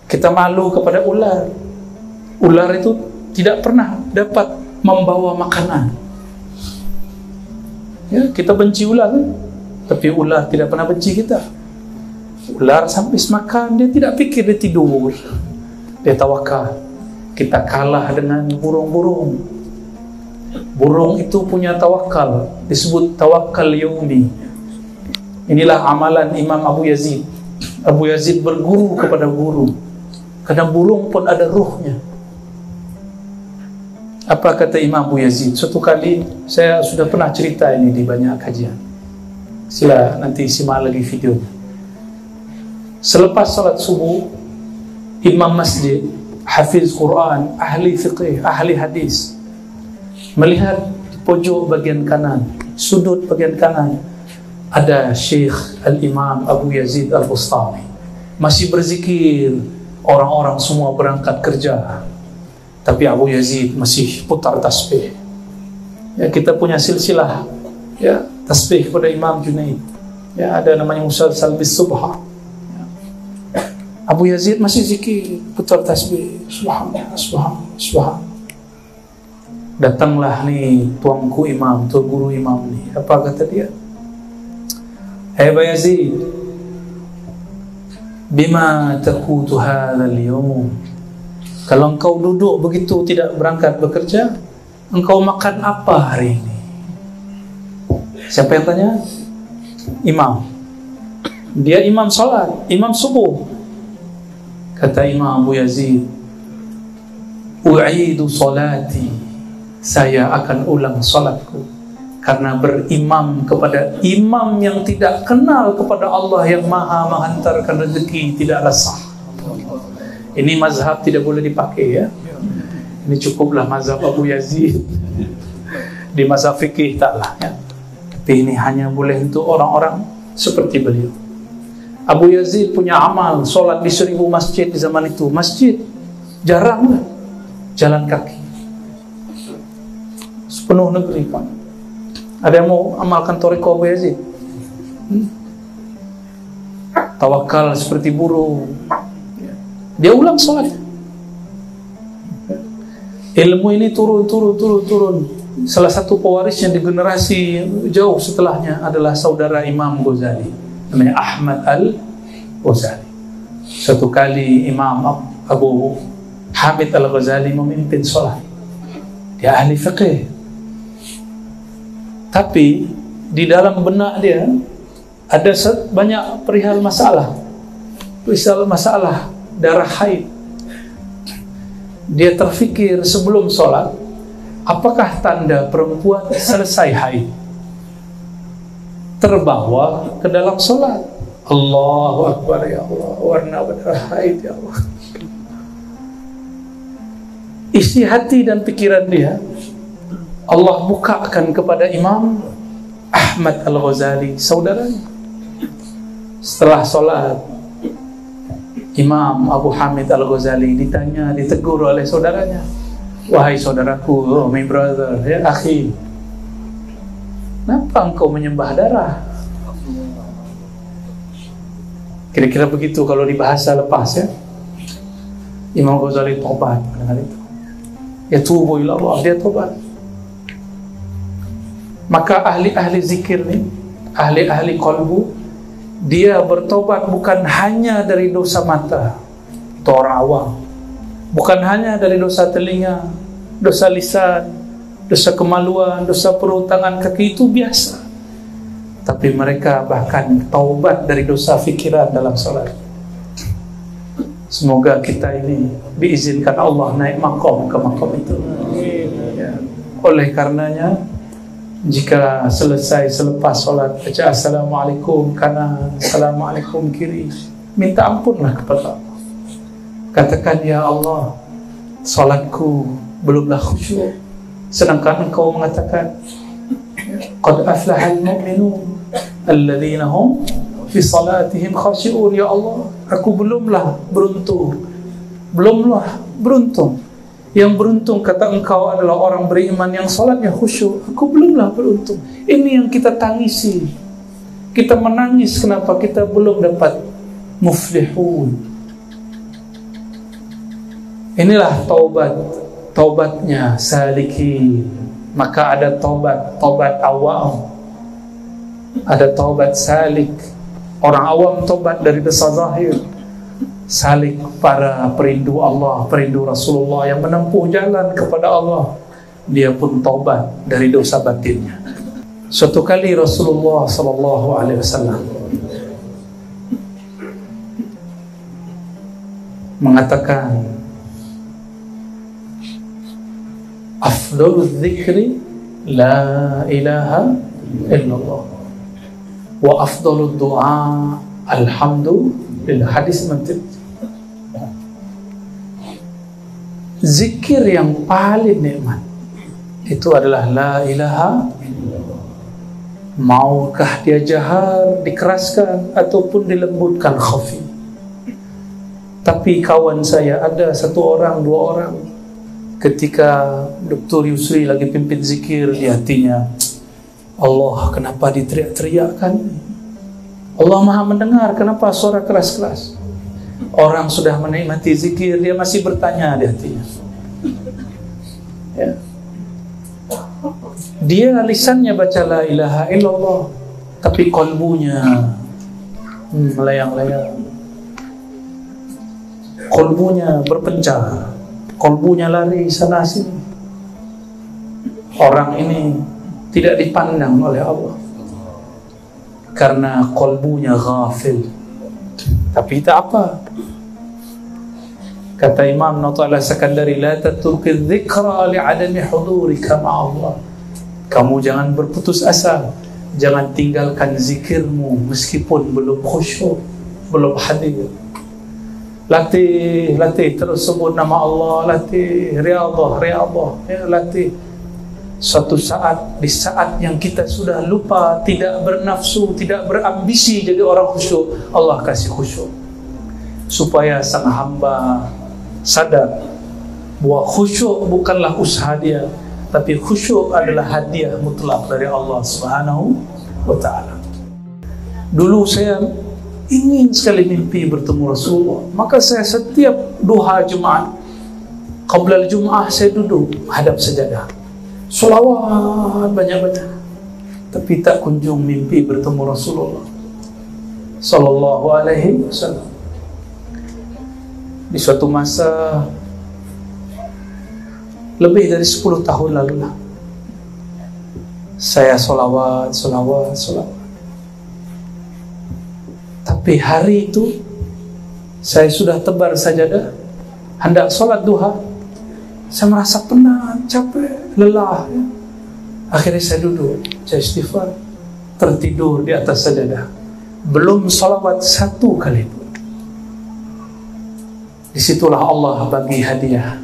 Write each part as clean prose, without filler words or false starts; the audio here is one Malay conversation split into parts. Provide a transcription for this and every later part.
Kita malu kepada ular. Ular itu tidak pernah dapat membawa makanan. Ya, kita benci ular, tapi ular tidak pernah benci kita. Ular sampai makan, dia tidak pikir, dia tidur, dia tawakal. Kita kalah dengan burung-burung. Burung itu punya tawakal, disebut tawakal yaumi. Inilah amalan Imam Abu Yazid. Abu Yazid berguru kepada burung, karena burung pun ada ruhnya. Apa kata Imam Abu Yazid? Suatu kali, saya sudah pernah cerita ini di banyak kajian. Sila nanti simak lagi videonya. Selepas salat subuh, imam masjid, hafiz Quran, ahli fiqih, ahli hadis, melihat di pojok bagian kanan, sudut bagian kanan, ada Syekh Al-Imam Abu Yazid Al-Bustami masih berzikir. Orang-orang semua berangkat kerja, tapi Abu Yazid masih putar tasbih. Ya, kita punya silsilah, ya, tasbih kepada Imam Junaid. Ya, ada namanya musalsal bis subha. Ya. Abu Yazid masih zikir, putar tasbih, subhanallah, subhanallah, subhanallah. Datanglah nih tuanku imam, tuan guru imam nih. Apa kata dia? Hai Abu Yazid, bima taqutu hadzal yawm? Kalau engkau duduk begitu tidak berangkat bekerja, engkau makan apa hari ini? Siapa yang tanya? Imam. Dia imam salat, imam subuh. Kata Imam Abu Yazid, u'idu salati, saya akan ulang salatku, karena berimam kepada imam yang tidak kenal kepada Allah yang maha menghantarkan rezeki, tidaklah sah. Ini mazhab tidak boleh dipakai, ya. Ini cukuplah mazhab Abu Yazid. Di mazhab fikih taklah, ya. Tapi ini hanya boleh untuk orang-orang seperti beliau. Abu Yazid punya amal solat di 1000 masjid di zaman itu. Masjid jarang lah, jalan kaki sepenuh negeri, Pak. Ada yang mau amalkan thariqah Abu Yazid? Tawakal seperti burung. Dia ulang sholat. Ilmu ini turun. Salah satu pewarisnya di generasi jauh setelahnya adalah saudara Imam Ghazali, namanya Ahmad Al-Ghazali. Suatu kali Imam Abu Hamid Al-Ghazali memimpin sholat. Dia ahli fiqih, tapi di dalam benak dia ada banyak perihal masalah darah haid. Dia terfikir sebelum sholat, apakah tanda perempuan selesai haid? Terbawa ke dalam sholat. Allahu Akbar, ya Allah, warna darah haid, ya Allah. Isi hati dan pikiran dia Allah bukakan kepada Imam Ahmad Al-Ghazali, saudaranya. Setelah sholat, Imam Abu Hamid Al-Ghazali ditegur oleh saudaranya. Wahai saudaraku, oh my brother, ya akhi, kenapa engkau menyembah darah? Kira-kira begitu kalau di bahasa lepas, ya. Imam Ghazali tobat dengan itu. Ya tubu ila Allah, dia tobat. Maka ahli-ahli zikir nih, ahli-ahli qalbu, dia bertobat bukan hanya dari dosa mata, itu orang awam. Bukan hanya dari dosa telinga, dosa lisan, dosa kemaluan, dosa perut, tangan, kaki, itu biasa. Tapi mereka bahkan taubat dari dosa fikiran dalam salat. Semoga kita ini diizinkan Allah naik makom ke makom itu. Ya. Oleh karenanya, jika selesai selepas solat baca assalamualaikum kanan, assalamualaikum kiri, minta ampunlah kepada Allah. Katakan, ya Allah, solatku belumlah khusyuk, sedangkan engkau mengatakan qad aflahal mu'minun alladzina hum fi salatihim khashi'un. Ya Allah, aku belumlah beruntung. Yang beruntung kata engkau adalah orang beriman yang salatnya khusyuk. Aku belumlah beruntung. Ini yang kita tangisi. Kita, kita menangis kenapa kita belum dapat muflihun. Inilah taubatnya salikin. Maka ada taubat awam, ada taubat salik. Orang awam taubat dari dosa zahir, salik para perindu Allah, perindu Rasulullah yang menempuh jalan kepada Allah, dia pun taubat dari dosa batinnya. Suatu kali Rasulullah SAW mengatakan, afdalul dzikri la ilaha illallah wa afdalud du'a alhamdulillah. Hadis mantiq. Zikir yang paling nikmat itu adalah la ilaha illallah. Maukah dia jahar, dikeraskan ataupun dilembutkan khafi. Tapi kawan saya ada satu orang, dua orang, ketika Dr. Yusri lagi pimpin zikir, di hatinya, Allah kenapa diteriak-teriakkan? Allah maha mendengar, kenapa suara keras-keras? Orang sudah menikmati zikir, dia masih bertanya di hatinya. Ya. Dia lisannya baca la ilaha illallah, tapi kolbunya melayang-layang. Kolbunya berpencar, kolbunya lari sana sini. Orang ini tidak dipandang oleh Allah karena kolbunya ghafil. Tapi tak apa. Kata Imam Nawawi Sakandari, la tatruki dzikra li'adami hudurika ma'allah. Kamu jangan berputus asa, jangan tinggalkan zikirmu meskipun belum khusyuk, belum hadir. Latih terus sebut nama Allah, latih riyadhah, ya, latih. Suatu saat, di saat yang kita sudah lupa, tidak bernafsu, tidak berambisi jadi orang khusyuk, Allah kasih khusyuk supaya sang hamba sadar bahwa khusyuk bukanlah usaha dia, tapi khusyuk adalah hadiah mutlak dari Allah Subhanahu wa ta'ala. Dulu saya ingin sekali mimpi bertemu Rasulullah, maka saya setiap duha Jumat, qabla Jum'ah, saya duduk hadap sajadah, sholawat banyak-banyak, tapi tak kunjung mimpi bertemu Rasulullah sallallahu alaihi wasallam. Di suatu masa lebih dari 10 tahun lalu lah, saya sholawat. Tapi hari itu saya sudah tebar sajadah, hendak sholat duha, saya merasa penat, capek, lelah, ya. Akhirnya saya duduk, saya istighfar, tertidur di atas sajadah, belum sholawat satu kali pun. Disitulah Allah bagi hadiah,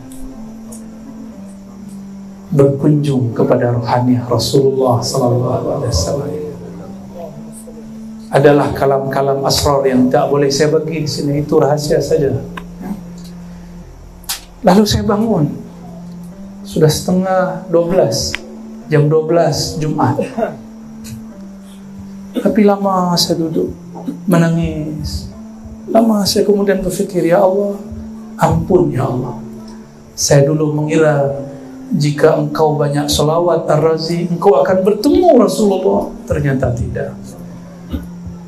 berkunjung kepada rohaniah Rasulullah SAW. Adalah kalam-kalam asrar yang tak boleh saya bagi di sini, itu rahasia saja. Lalu saya bangun, sudah setengah 12, jam 12 Jumat. Tapi lama saya duduk menangis. Lama saya kemudian berfikir, ya Allah, ampun ya Allah, saya dulu mengira jika engkau banyak sholawat ar-razi, engkau akan bertemu Rasulullah. Ternyata tidak.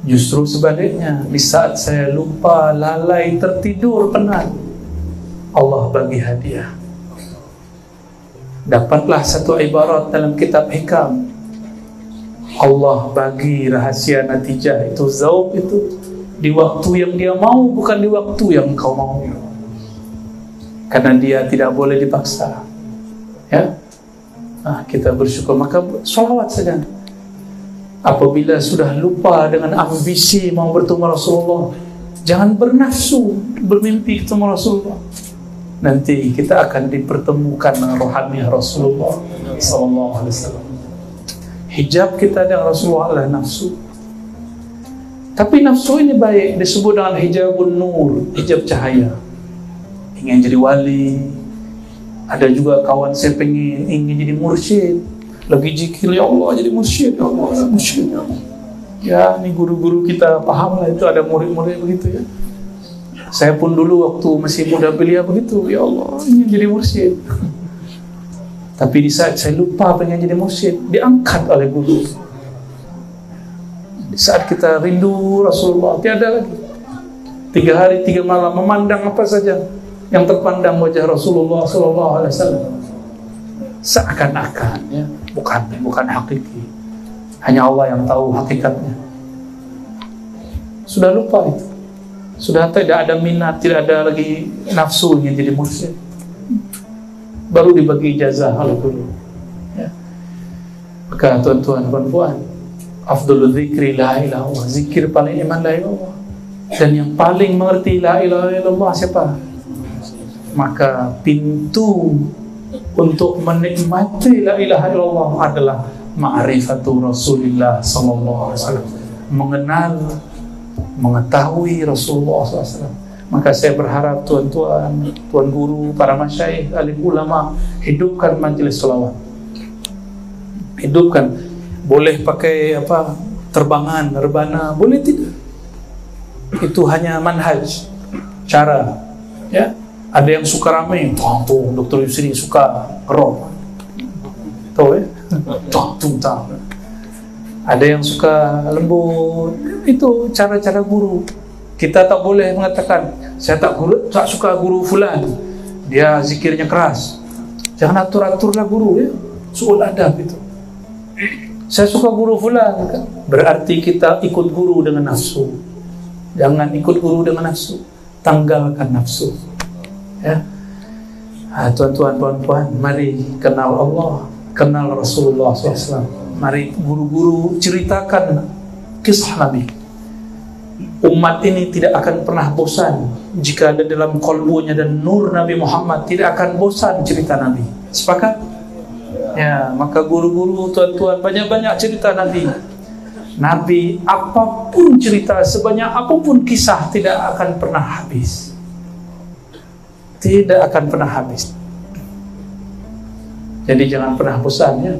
Justru sebaliknya, di saat saya lupa, lalai, tertidur, penat, Allah bagi hadiah. Dapatlah satu ibarat dalam kitab hikam, Allah bagi rahasia natijah itu, zauq itu, di waktu yang dia mau, bukan di waktu yang kau mau. Karena dia tidak boleh dipaksa. Ya, kita bersyukur, maka sholawat saja. Apabila sudah lupa dengan ambisi mau bertemu Rasulullah, jangan bernafsu bermimpi ketemu Rasulullah. Nanti kita akan dipertemukan dengan rohani Rasulullah SAW. Hijab kita dengan Rasulullah adalah nafsu. Tapi nafsu ini baik, disebut dengan hijabun nur, hijab cahaya. Ingin jadi wali. Ada juga kawan saya ingin jadi mursyid, lagi zikir, ya Allah jadi mursyid, ya Allah mursyid, ya Allah. Ya, ini guru-guru kita paham lah, itu ada murid-murid begitu ya. Saya pun dulu waktu masih muda belia begitu, ya Allah, ingin jadi mursyid. Tapi di saat saya lupa pengen jadi mursyid, diangkat oleh guru. Di saat kita rindu Rasulullah, tiada lagi. 3 hari 3 malam memandang apa saja yang terpandang wajah Rasulullah SAW. Seakan-akan, ya, bukan hakiki. Hanya Allah yang tahu hakikatnya. Sudah lupa itu. Sudah tidak ada minat, tidak ada lagi nafsu ingin jadi mursyid. Baru dibagi ijazah oleh guru. Ya. Maka tuan-tuan, puan-puan, afdhalul dzikri la ilaha illallah. Zikir paling iman la ilaha illallah. Dan yang paling mengerti la ilaha illallah siapa? Maka pintu untuk menikmati la ilaha illallah adalah ma'rifatu Rasulillah sallallahu alaihi wasallam. Mengenal, mengetahui Rasulullah SAW. Maka saya berharap tuan-tuan, tuan guru, para masyayikh, alim ulama, hidupkan majelis selawat. Hidupkan. Boleh pakai apa? Terbangan, rebana, boleh tidak? Itu hanya manhaj, cara. Ya, ada yang suka ramai, tuh Dr. Yusri suka rock, tahu ya? Tuh. Ada yang suka lembut. Itu cara-cara guru. Kita tak boleh mengatakan saya tak suka guru fulan, dia zikirnya keras. Jangan atur-aturlah guru, ya. Suul adab itu. Saya suka guru fulan, berarti kita ikut guru dengan nafsu. Jangan ikut guru dengan nafsu. Tanggalkan nafsu. Ya. Tuan-tuan, puan-puan, mari kenal Allah, kenal Rasulullah SAW. Mari guru-guru ceritakan kisah Nabi. Umat ini tidak akan pernah bosan jika ada dalam kolbunya dan nur Nabi Muhammad, tidak akan bosan cerita Nabi. Sepakat? Ya, maka guru-guru, tuan-tuan, banyak-banyak cerita Nabi. Nabi, apapun cerita, sebanyak apapun kisah, tidak akan pernah habis. Tidak akan pernah habis. Jadi jangan pernah bosan, ya.